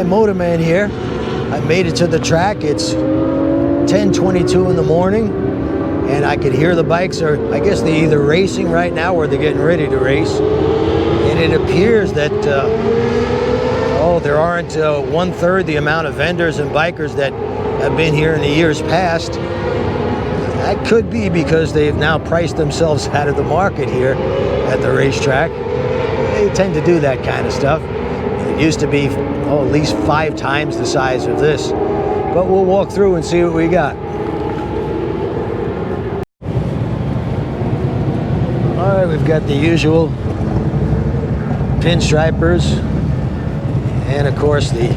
Motorman here. I made it to the track. It's 10:22 in the morning, and I could hear the bikes are, I guess they're either racing right now or they're getting ready to race. And it appears that, there aren't 1/3 the amount of vendors and bikers that have been here in the years past. That could be because they've now priced themselves out of the market here at the racetrack. They tend to do that kind of stuff. It used to be, at least 5 times the size of this. But we'll walk through and see what we got. All right, we've got the usual pinstripers and, of course, the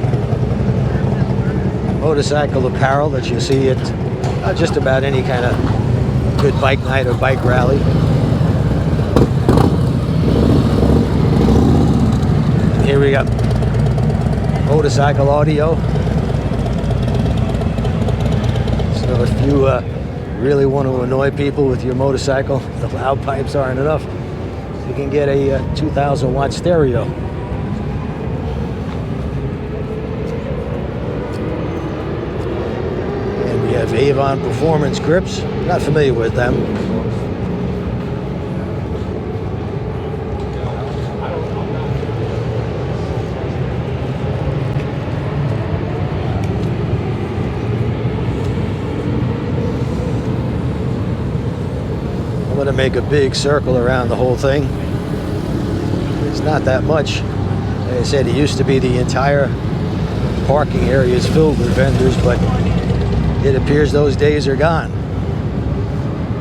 motorcycle apparel that you see at just about any kind of good bike night or bike rally. And here we go. Motorcycle audio. So if you really want to annoy people with your motorcycle, the loud pipes aren't enough. You can get a 2,000 watt stereo. And we have Avon Performance grips. Not familiar with them. I'm going to make a big circle around the whole thing. It's not that much. Like I said, it used to be the entire parking area is filled with vendors, but it appears those days are gone.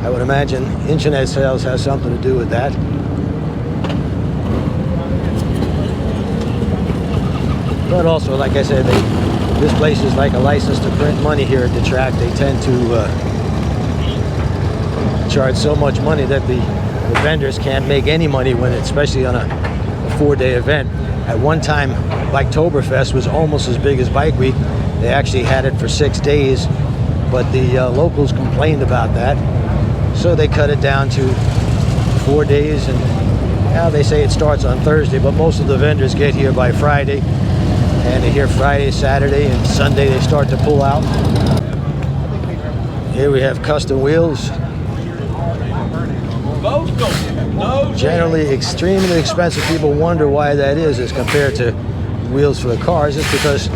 I would imagine internet sales has something to do with that. But also, like I said, this place is like a license to print money here at the track. They tend to charge so much money that the vendors can't make any money when, especially on a 4-day event. At one time, Biketoberfest was almost as big as Bike Week. They actually had it for 6 days, but the locals complained about that, so they cut it down to 4 days. And now they say it starts on Thursday, but most of the vendors get here by Friday, and they're here Friday, Saturday, and Sunday they start to pull out. Here we have custom wheels. Generally extremely expensive. People wonder why that is as compared to wheels for the cars. It's because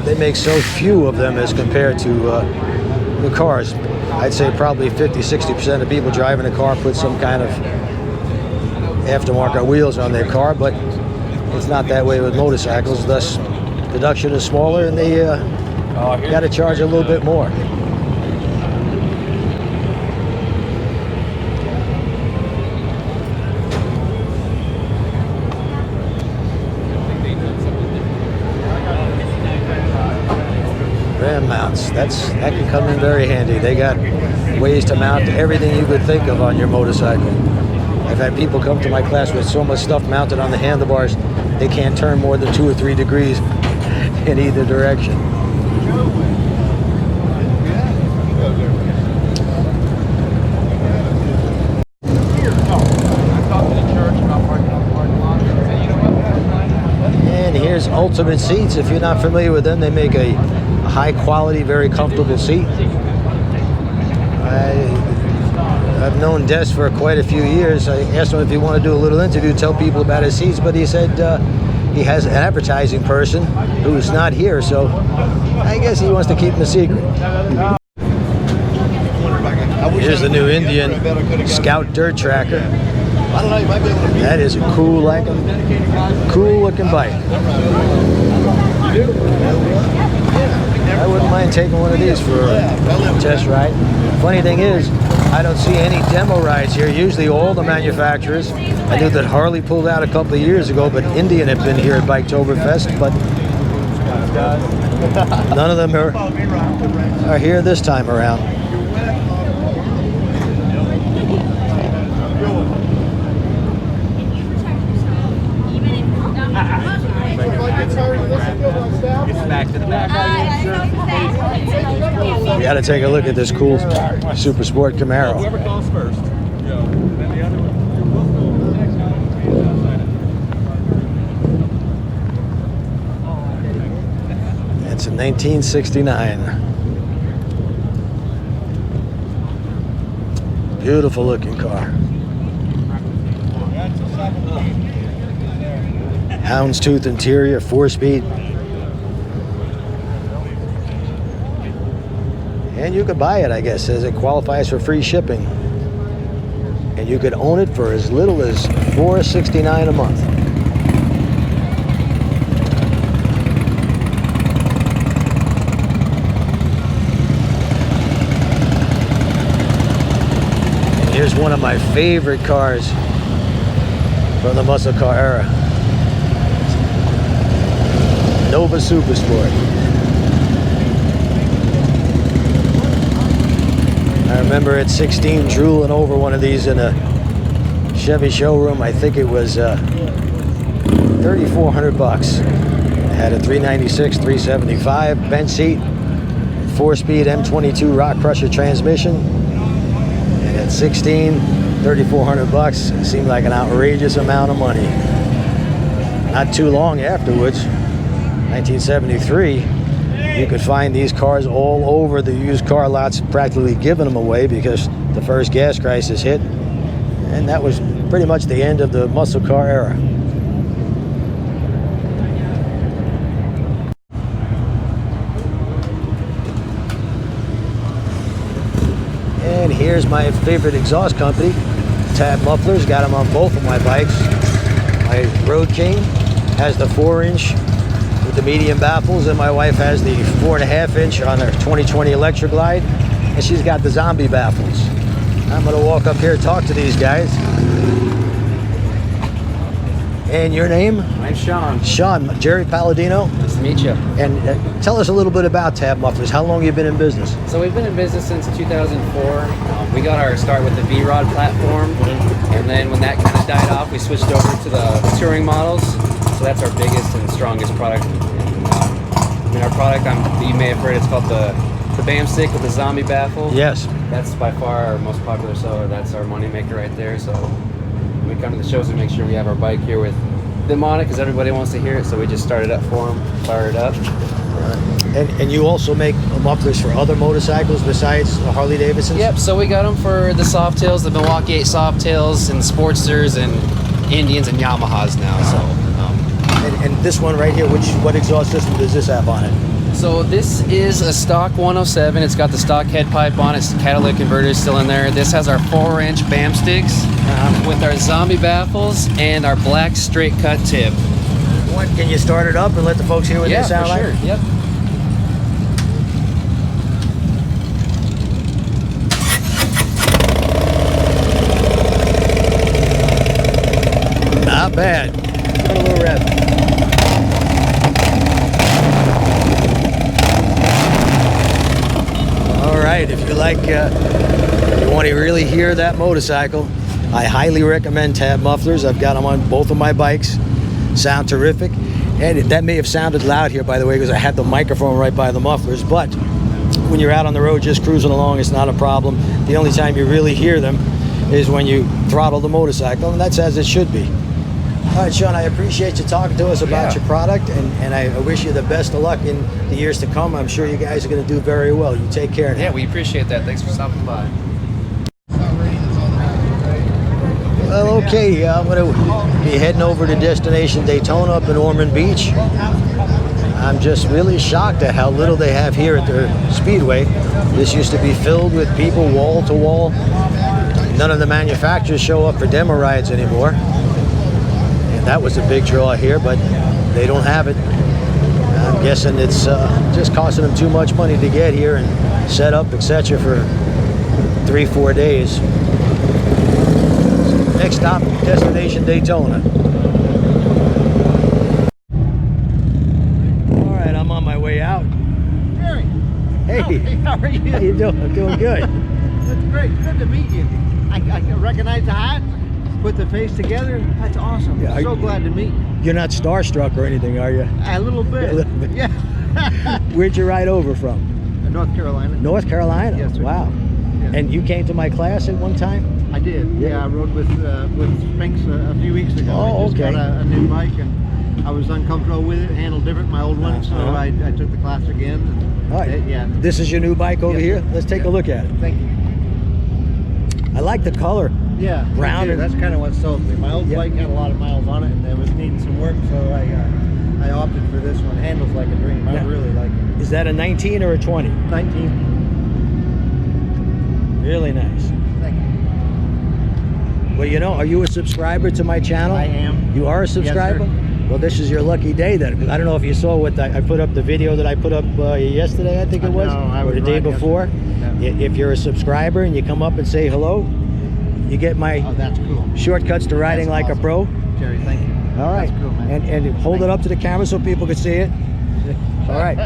they make so few of them as compared to the cars. I'd say probably 50-60% of people driving a car put some kind of aftermarket wheels on their car, but it's not that way with motorcycles. Thus, production is smaller, and they got to charge a little bit more. Mounts. That can come in very handy. They got ways to mount everything you could think of on your motorcycle. I've had people come to my class with so much stuff mounted on the handlebars they can't turn more than 2 or 3 degrees in either direction. And here's Ultimate Seats. If you're not familiar with them, they make a high quality, very comfortable seat. I've known Des for quite a few years. I asked him if he wanted to do a little interview, tell people about his seats, but he said he has an advertising person who's not here, so I guess he wants to keep him a secret. Here's the new Indian Scout Dirt Tracker. That is a cool looking bike. I wouldn't mind taking one of these for a test ride. Funny thing is, I don't see any demo rides here. Usually all the manufacturers. I knew that Harley pulled out a couple of years ago, but Indian had been here at Biketoberfest, but none of them are here this time around. We got to take a look at this cool Super Sport Camaro. Whoever calls first. It's a 1969. Beautiful looking car. Houndstooth interior, 4-speed. And you could buy it, I guess, as it qualifies for free shipping. And you could own it for as little as $4.69 a month. And here's one of my favorite cars from the muscle car era. Nova Supersport. I remember at 16 drooling over one of these in a Chevy showroom. I think it was $3,400. It had a 396, 375 bench seat, 4-speed M22 rock crusher transmission. And at 16, $3,400 seemed like an outrageous amount of money. Not too long afterwards, 1973, you could find these cars all over the used car lots, practically giving them away because the first gas crisis hit. And that was pretty much the end of the muscle car era. And here's my favorite exhaust company, Tab Mufflers. Got them on both of my bikes. My Road King has the 4-inch with the medium baffles, and my wife has the 4.5-inch on her 2020 Electra Glide, and she's got the zombie baffles. I'm gonna walk up here and talk to these guys. And your name? My name's Sean. Sean, Jerry Palladino. Nice to meet you. And tell us a little bit about Tab Mufflers. How long have you been in business? So we've been in business since 2004. We got our start with the V-Rod platform, and then when that kind of died off, we switched over to the touring models. So that's our biggest and strongest product. And our product, you may have heard, it's called the BAM stick with the zombie baffle. Yes. That's by far our most popular seller. That's our money maker right there. So when we come to the shows, we make sure we have our bike here with them on it because everybody wants to hear it. So we just start it up for them, fire it up. And you also make mufflers for other motorcycles besides Harley Davidsons? Yep, so we got them for the Softails, the Milwaukee 8 Softails, and Sportsters, and Indians, and Yamahas now. So. And this one right here, what exhaust system does this have on it? So this is a stock 107. It's got the stock head pipe on it. Catalytic converter is still in there. This has our 4-inch BAM sticks with our zombie baffles and our black straight cut tip. Can you start it up and let the folks hear what they sound like? Yeah, for sure. Yep. Not bad. Give it a little rev. All right, if you like, you want to really hear that motorcycle, I highly recommend Tab Mufflers. I've got them on both of my bikes. Sound terrific. And that may have sounded loud here, by the way, because I had the microphone right by the mufflers, but when you're out on the road just cruising along, it's not a problem. The only time you really hear them is when you throttle the motorcycle, and that's as it should be. All right, Sean, I appreciate you talking to us about your product, and I wish you the best of luck in the years to come. I'm sure you guys are going to do very well. You take care now. Yeah, we appreciate that. Thanks for stopping by. Well, okay, I'm going to be heading over to Destination Daytona up in Ormond Beach. I'm just really shocked at how little they have here at their speedway. This used to be filled with people wall to wall. None of the manufacturers show up for demo rides anymore. And that was a big draw here, but they don't have it. I'm guessing it's just costing them too much money to get here and set up, etc. for 3-4 days. Next stop, Destination Daytona. All right, I'm on my way out. Jerry. Hey, How are you? How you doing? I'm doing good. That's great. Good to meet you. I recognize the hat, put the face together. That's awesome. Yeah, So glad to meet you. You're not starstruck or anything, are you? A little bit. A little bit. Yeah. Where'd you ride over from? North Carolina. North Carolina? Yes, sir. Wow. Yeah. And you came to my class at one time? I did. Yeah. Yeah, I rode with Spinks a few weeks ago. Oh, I just okay. got a new bike, and I was uncomfortable with it, handled different my old one, so I took the class again. And All right. yeah. This is your new bike over here? Let's take a look at it. Thank you. I like the color. Yeah, Brown me too. and- That's kind of what sold me. My old bike had a lot of miles on it, and it was needing some work, so I opted for this one. Handles like a dream. I really like it. Is that a 19 or a 20? 19. Really nice. Thank you. Well, you know, are you a subscriber to my channel? I am. You are a subscriber? Yes, sir. Well, this is your lucky day then. 'Cause I don't know if you saw what I put up, the video that I put up yesterday, I think it was, No, I or was the day right before. yesterday. If you're a subscriber and you come up and say hello, you get my Oh, that's cool. shortcuts to riding That's like awesome. a pro. Jerry, thank you. All right. That's cool, man. And hold it up to the camera so people can see it. All right.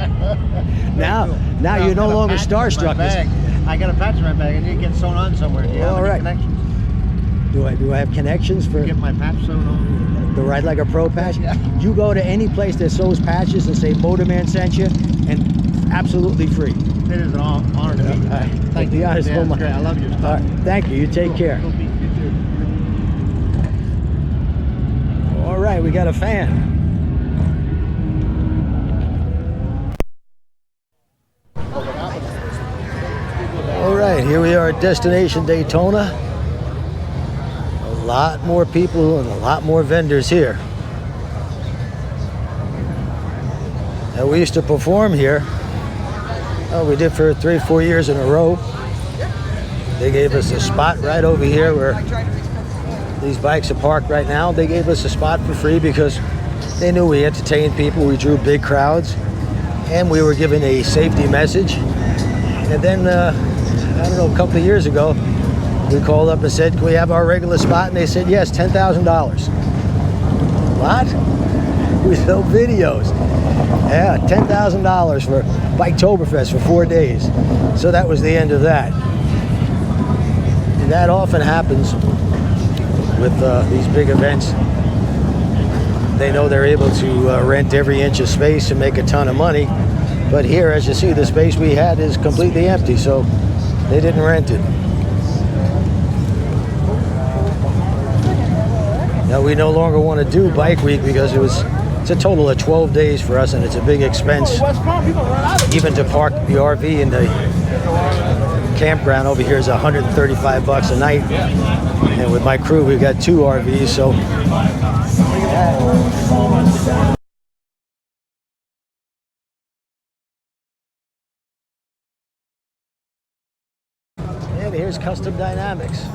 Now you're no longer starstruck. I got a patch in my bag. I need to get sewn on somewhere. Do you have All any right. connections? Do I have connections for Get my patch sewn on. the Ride Like a Pro patch? Yeah. You go to any place that sews patches and say Motorman sent you, and absolutely free. It is an honor to meet you. Thank The you. honest Yeah, it's woman. great. I love your stuff. All right. Thank you. You take care. Cool beat. You too. All right, we got a fan. All right, here we are at Destination Daytona. A lot more people and a lot more vendors here. Now, we used to perform here. Oh, we did for 3-4 years in a row. They gave us a spot right over here where these bikes are parked right now. They gave us a spot for free because they knew we entertained people. We drew big crowds, and we were given a safety message. And then, I don't know, a couple of years ago, we called up and said, can we have our regular spot? And they said, yes, $10,000. What? We sell videos. Yeah, $10,000 for Biketoberfest for 4 days. So that was the end of that. And that often happens with these big events. They know they're able to rent every inch of space and make a ton of money. But here, as you see, the space we had is completely empty, so they didn't rent it. Now, we no longer want to do Bike Week because it's a total of 12 days for us, and it's a big expense. Even to park the RV in the campground over here is $135 a night. And with my crew, we've got 2 RVs, so. And here's Custom Dynamics.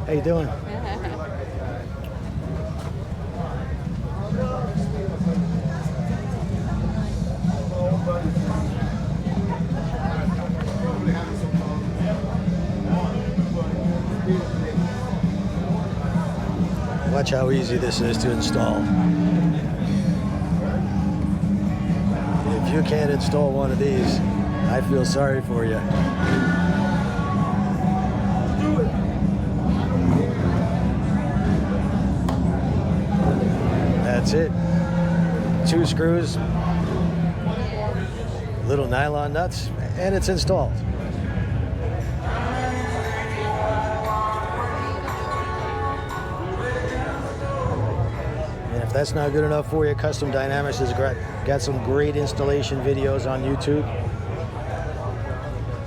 How you doing? Watch how easy this is to install. If you can't install one of these, I feel sorry for you. That's it. 2 screws, little nylon nuts, and it's installed. And if that's not good enough for you, Custom Dynamics has got some great installation videos on YouTube.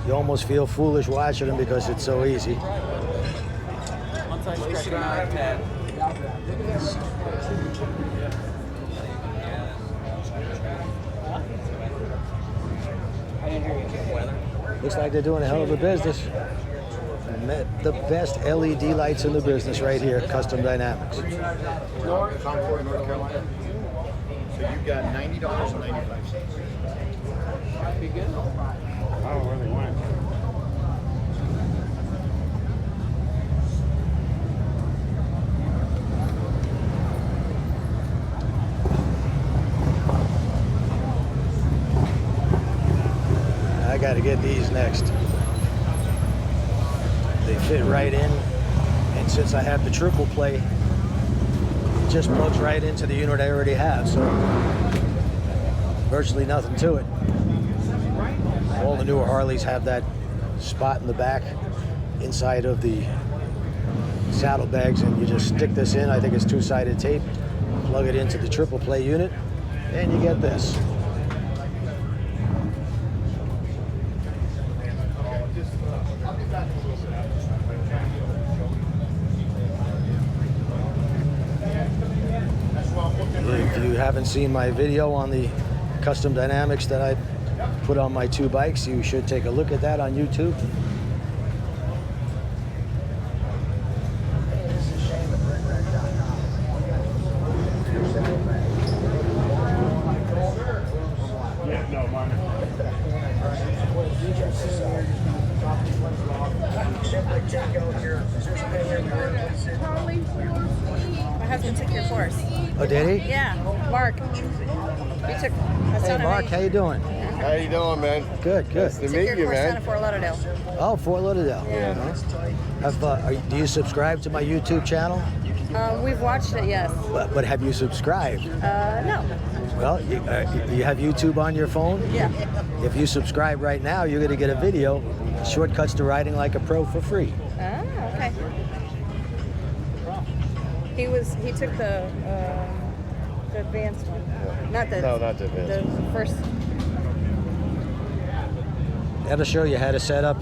You almost feel foolish watching them because it's so easy. Looks like they're doing a hell of a business. Met the best LED lights in the business right here, Custom Dynamics. Concord, North Carolina. So you've got $90.95. Be good. I don't really want it. got to get these next. They fit right in, and since I have the triple play, it just plugs right into the unit I already have, so virtually nothing to it. All the newer Harleys have that spot in the back inside of the saddlebags, and you just stick this in. I think it's two-sided tape, plug it into the triple play unit, and you get this. If you haven't seen my video on the custom dynamics that I put on my two bikes, you should take a look at that on YouTube. My husband took your course. Oh, did he? Yeah, Mark. He took. Hey, Mark, how you doing? How you doing, man? Good, good. Nice to Took meet your you, course down man. at Fort Lauderdale. Oh, Fort Lauderdale. Yeah. Do you subscribe to my YouTube channel? We've watched it, yes. But have you subscribed? No. Well, you have YouTube on your phone? Yeah. If you subscribe right now, you're going to get a video, Shortcuts to Riding Like a Pro, for free. Oh, okay. He took the advanced one. Not the. No, not the advanced The first. That'll show you how to set up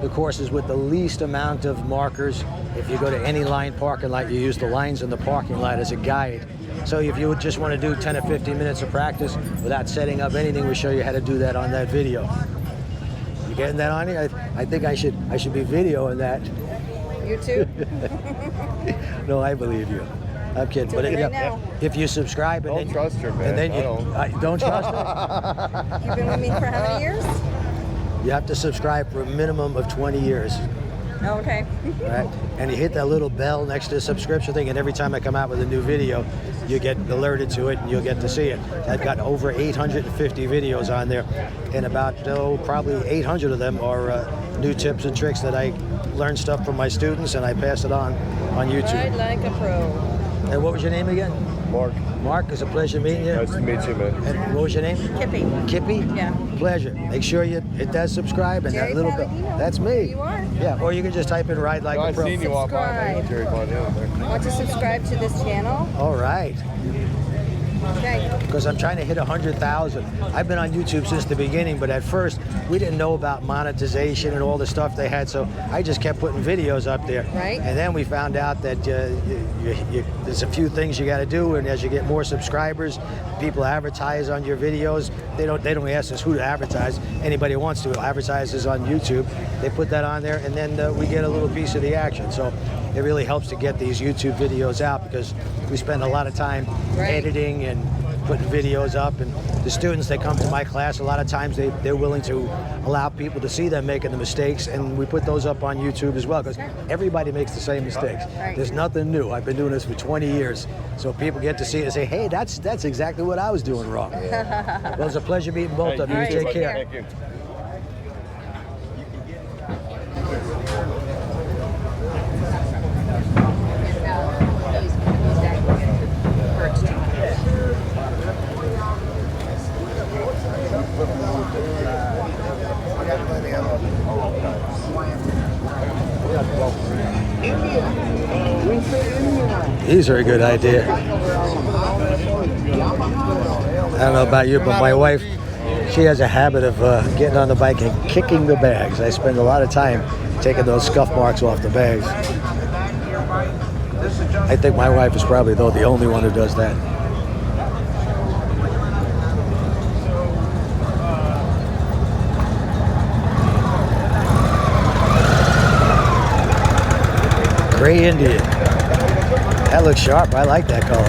the courses with the least amount of markers. If you go to any line parking lot, you use the lines in the parking lot as a guide. So if you would just want to do 10 or 15 minutes of practice without setting up anything, we show you how to do that on that video. You getting that on here? I think I should be videoing that. YouTube. No, I believe you. I'm kidding. Doing it right now. If you subscribe and Don't then trust her, man. and then I don't. I don't trust her. You've been with me for how many years? You have to subscribe for a minimum of 20 years. Oh, okay. Right? And you hit that little bell next to the subscription thing, and every time I come out with a new video, you get alerted to it and you'll get to see it. I've got over 850 videos on there, and about probably 800 of them are new tips and tricks that I learn stuff from my students, and I pass it on YouTube. Ride like a pro. And what was your name again? Mark, Mark, it's a pleasure meeting you. nice to meet you, man. And what was your name? Kippy. Kippy? Yeah. Pleasure. Make sure you hit that subscribe and Jerry that little bell. Palladino. That's me. You are? Yeah, or you can just type in Ride Like No, a I've Pro. seen you walk by. I know Subscribe. Jerry Palladino there. Want to subscribe to this channel? All right. Okay. Because I'm trying to hit 100,000. I've been on YouTube since the beginning, but at first we didn't know about monetization and all the stuff they had, so I just kept putting videos up there. Right. And then we found out that there's a few things you got to do, and as you get more subscribers, people advertise on your videos. They don't ask us who to advertise. Anybody who wants to advertises on YouTube. They put that on there, and then we get a little piece of the action. So it really helps to get these YouTube videos out because we spend a lot of time Right. editing and putting videos up, and the students that come to my class, a lot of times they're willing to allow people to see them making the mistakes, and we put those up on YouTube as well because everybody makes the same mistakes. Right. There's nothing new. I've been doing this for 20 years, so people get to see it and say, hey, that's exactly what I was doing wrong. Well, it's a pleasure meeting both of you. All right, Take take care. care. Thank you. These are a good idea. I don't know about you, but my wife, she has a habit of getting on the bike and kicking the bags. I spend a lot of time taking those scuff marks off the bags. I think my wife is probably, though, the only one who does that. Gray Indian. That looks sharp. I like that color.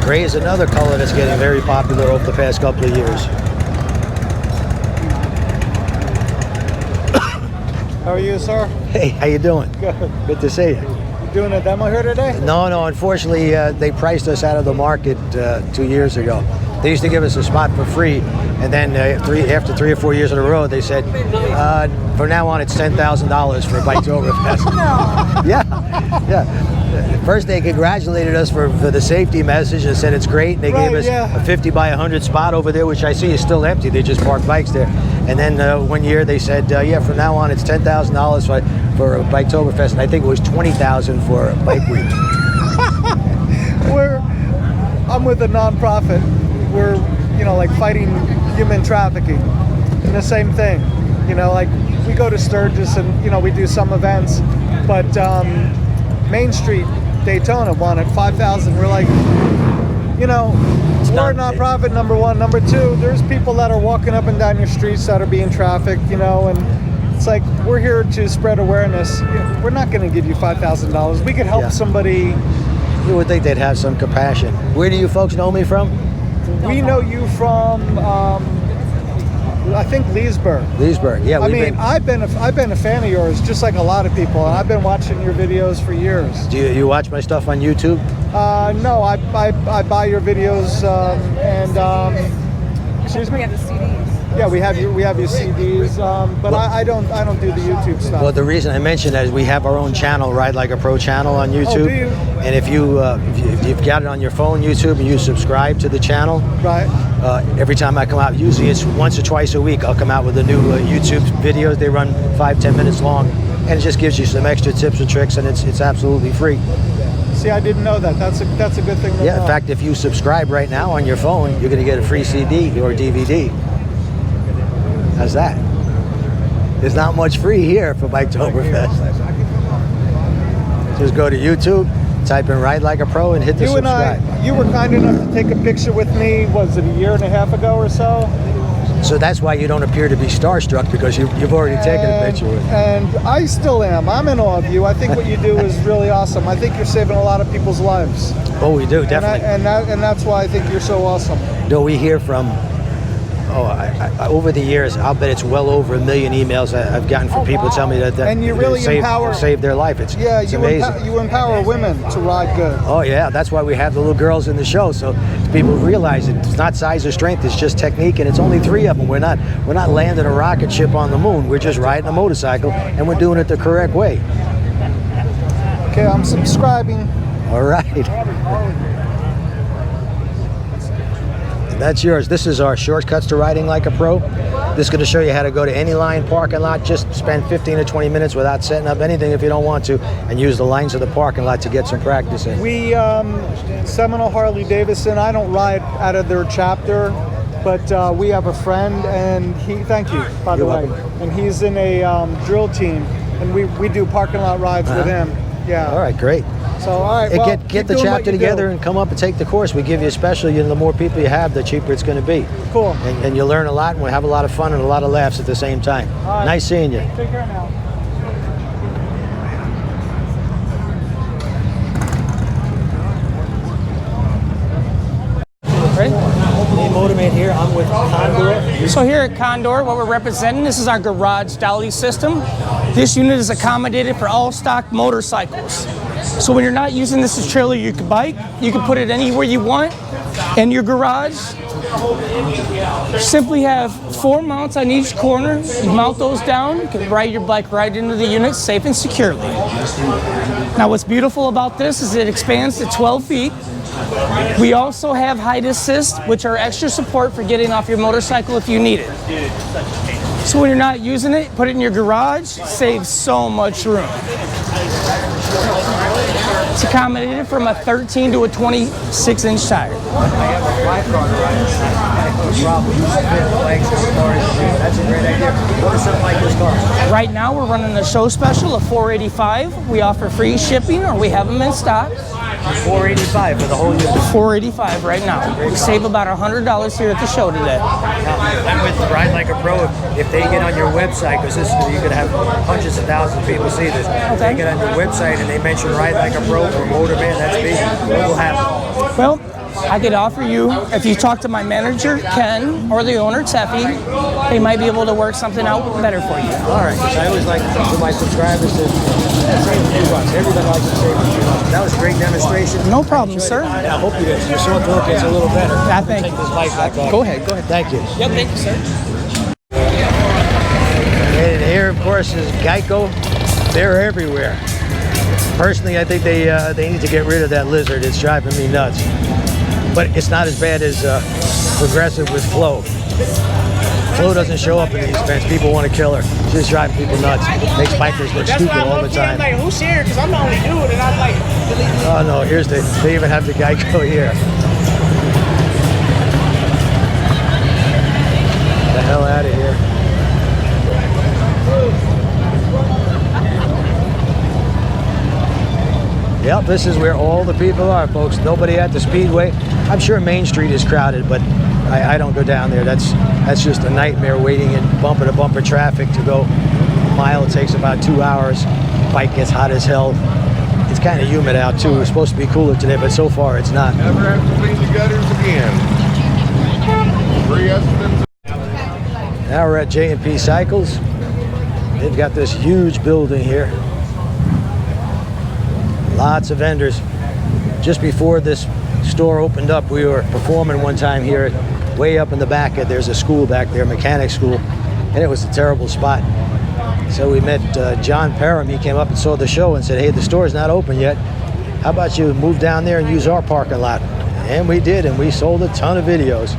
Gray is another color that's getting very popular over the past couple of years. How are you, sir? Hey, how you doing? Good. Good to see you. You doing a demo here today? No, unfortunately, they priced us out of the market 2 years ago. They used to give us a spot for free, and then after 3 or 4 years in a row, they said, from now on, it's $10,000 for Biketoberfest. Yeah. First, they congratulated us for the safety message and said it's great. And they gave us a 50 by 100 spot over there, which I see is still empty. They just park bikes there. And then 1 year they said, from now on it's $10,000 for Biketoberfest, and I think it was $20,000 for Bike Week. I'm with a nonprofit. We're like fighting human trafficking, and the same thing. Like we go to Sturgis and we do some events, but Main Street Daytona wanted 5,000. We're like, we're a nonprofit, number one. Number two, there's people that are walking up and down your streets that are being trafficked, and it's like, we're here to spread awareness. We're not going to give you $5,000. We could help somebody. You would think they'd have some compassion. Where do you folks know me from? We know you from, I think Leesburg. Leesburg, yeah. I've been a fan of yours, just like a lot of people, and I've been watching your videos for years. Do you watch my stuff on YouTube? No, I buy your videos, excuse me. We have the CDs. Yeah, we have your CDs, but I don't do the YouTube stuff. Well, the reason I mentioned that is we have our own channel, Ride Like a Pro channel on YouTube. Oh, do you? And if you've got it on your phone, YouTube, and you subscribe to the channel, Right. Every time I come out, usually it's once or twice a week, I'll come out with a new YouTube videos. They run 5-10 minutes long, and it just gives you some extra tips and tricks, and it's absolutely free. See, I didn't know that. That's a good thing to know. Yeah, in fact, if you subscribe right now on your phone, you're going to get a free CD or DVD. How's that? There's not much free here for Biketoberfest. Just go to YouTube, type in Ride Like a Pro, and hit the subscribe. You were kind enough to take a picture with me, was it a year and a half ago or so? So that's why you don't appear to be starstruck, because you've already taken a picture with me. And I still am. I'm in awe of you. I think what you do is really awesome. I think you're saving a lot of people's lives. Oh, we do, definitely. And that's why I think you're so awesome. No, we hear from, over the years, I'll bet it's well over 1 million emails I've gotten from people telling me that and you really saved their life. It's amazing. You empower women to ride good. Oh yeah, that's why we have the little girls in the show, so people realize it's not size or strength, it's just technique, and it's only 3 of them. We're not landing a rocket ship on the moon. We're just riding a motorcycle, and we're doing it the correct way. Okay, I'm subscribing. All right. That's yours. This is our shortcuts to riding like a pro. This is going to show you how to go to any line parking lot. Just spend 15 or 20 minutes without setting up anything if you don't want to, and use the lines of the parking lot to get some practice in. We, Seminole Harley Davidson, I don't ride out of their chapter, but we have a friend, and thank you, by the way. And he's in a drill team, and we do parking lot rides with him. Yeah. All right, great. So, all right, well, get the chapter together and come up and take the course. We give you a special. The more people you have, the cheaper it's going to be. Cool. And you learn a lot, and we have a lot of fun and a lot of laughs at the same time. All right. Nice seeing you. Take care now. Motormate here. I'm with Condor. So here at Condor, what we're representing, this is our garage dolly system. This unit is accommodated for all stock motorcycles. So when you're not using this as trailer, you can bike. You can put it anywhere you want in your garage. Simply have 4 mounts on each corner. You mount those down. You can ride your bike right into the unit safe and securely. Now what's beautiful about this is it expands to 12 feet. We also have height assist, which are extra support for getting off your motorcycle if you need it. So when you're not using it, put it in your garage, saves so much room. It's accommodated from a 13 to a 26-inch tire. I have a 5-car ride. No problem. That's a great idea. What is something like this cost? Right now, we're running a show special of $485. We offer free shipping, or we have them in stock. $485 for the whole unit. $485 right now. We save about $100 here at the show today. I'm with Ride Like a Pro. If they get on your website, because you could have hundreds of thousands of people see this. If they get on your website and they mention Ride Like a Pro or Motorman, that's me. What will happen? Well, I could offer you, if you talk to my manager, Ken, or the owner, Teffy, they might be able to work something out better for you. All right. I always like for my subscribers to Save a few bucks. Everybody likes to save a few bucks. That was a great demonstration. No problem, sir. And I hope your sore throat gets a little better. I think. Take this bike back off. Go ahead. Thank you. Yep, thank you, sir. And here, of course, is Geico. They're everywhere. Personally, I think they need to get rid of that lizard. It's driving me nuts. But it's not as bad as Progressive with Flo. Flo doesn't show up in these events. People want to kill her. She's driving people nuts. Makes bikers look stupid all the time. I'm like, who's here? Because I'm the only dude, and I'm like, Oh no, here's they even have the Geico here. Get the hell out of here. Yep, this is where all the people are, folks. Nobody at the Speedway. I'm sure Main Street is crowded, but I don't go down there. That's just a nightmare waiting in bumper-to-bumper traffic to go a mile. It takes about 2 hours. Bike gets hot as hell. It's kind of humid out too. It's supposed to be cooler today, but so far it's not. Never have to clean the gutters again. Free estimates. Now we're at J&P Cycles. They've got this huge building here. Lots of vendors. Just before this store opened up, we were performing one time here, way up in the back. There's a school back there, mechanic school, and it was a terrible spot. So we met John Parham. He came up and saw the show and said, hey, the store's not open yet. How about you move down there and use our parking lot? And we did, and we sold a ton of videos.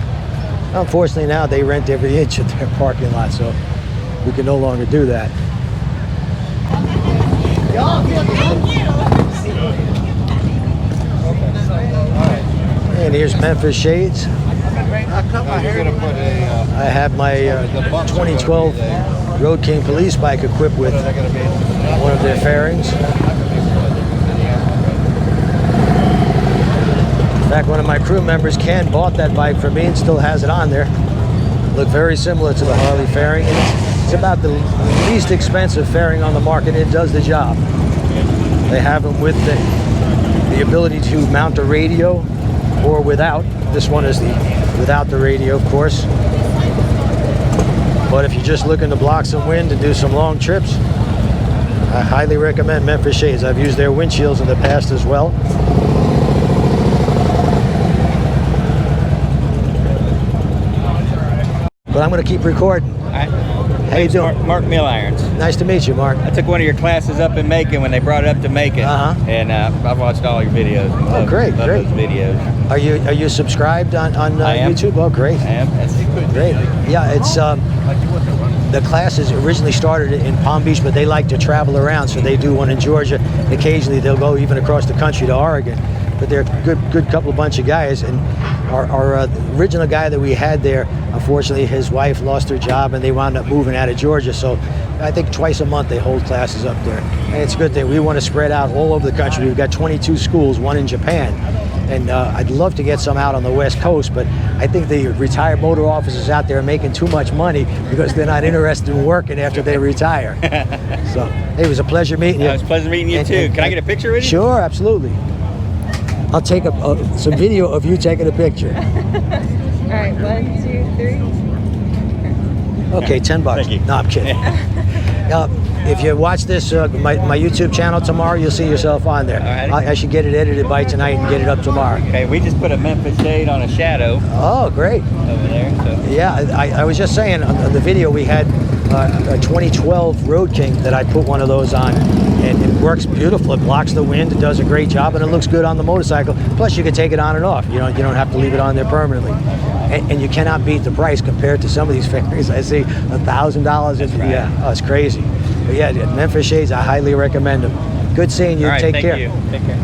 Unfortunately, now they rent every inch of their parking lot, so we can no longer do that. And here's Memphis Shades. I have my 2012 Road King police bike equipped with one of their fairings. In fact, one of my crew members, Ken, bought that bike for me and still has it on there. Look very similar to the Harley fairing. It's about the least expensive fairing on the market. It does the job. They have them with the ability to mount a radio or without. This one is the without the radio, of course. But if you're just looking to block some wind and do some long trips, I highly recommend Memphis Shades. I've used their windshields in the past as well. But I'm going to keep recording. How you doing? Mark Milirons. Nice to meet you, Mark. I took one of your classes up in Macon when they brought it up to Macon, and I've watched all your videos. And Oh, great, love great. those videos. Are you subscribed on I am. YouTube? Oh, great. I am. Great. Yeah, it's the classes originally started in Palm Beach, but they like to travel around, so they do one in Georgia. Occasionally, they'll go even across the country to Oregon. But they're a good couple bunch of guys. And our original guy that we had there, unfortunately, his wife lost her job, and they wound up moving out of Georgia. So I think twice a month they hold classes up there, and it's a good thing. We want to spread out all over the country. We've got 22 schools, one in Japan. And I'd love to get some out on the West Coast, but I think the retired motor officers out there are making too much money because they're not interested in working after they retire. So, hey, it was a pleasure meeting you. It was a pleasure meeting you too. Can I get a picture with you? Sure, absolutely. I'll take some video of you taking a picture. All right, 1, 2, 3. Okay, $10. Thank you. No, I'm kidding. If you watch this, my YouTube channel tomorrow, you'll see yourself on there. Alrighty. I should get it edited by tonight and get it up tomorrow. Okay, we just put a Memphis Shade on a Shadow Oh, great. over there. So. Yeah, I was just saying on the video we had a 2012 Road King that I put one of those on, and it works beautiful. It blocks the wind, it does a great job, and it looks good on the motorcycle. Plus, you can take it on and off. You don't have to leave it on there permanently. And you cannot beat the price compared to some of these fairings. I see $1,000. Yeah, oh, it's crazy. But yeah, Memphis Shades, I highly recommend them. Good seeing you. All right, Take thank care. you. Take care.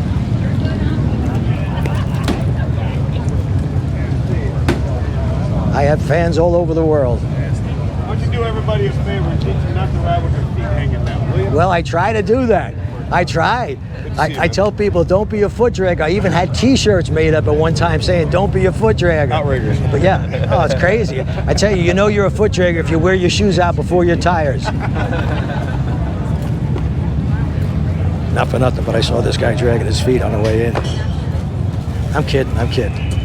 I have fans all over the world. Why don't you do everybody a favor and teach them not to ride with their feet hanging down, will you? Well, I try to do that. I try. I tell people, don't be a foot dragger. I even had T-shirts made up at one time saying, don't be a foot dragger. Outrageous. But yeah, oh, it's crazy. I tell you, you know you're a foot dragger if you wear your shoes out before your tires. Not for nothing, but I saw this guy dragging his feet on the way in. I'm kidding.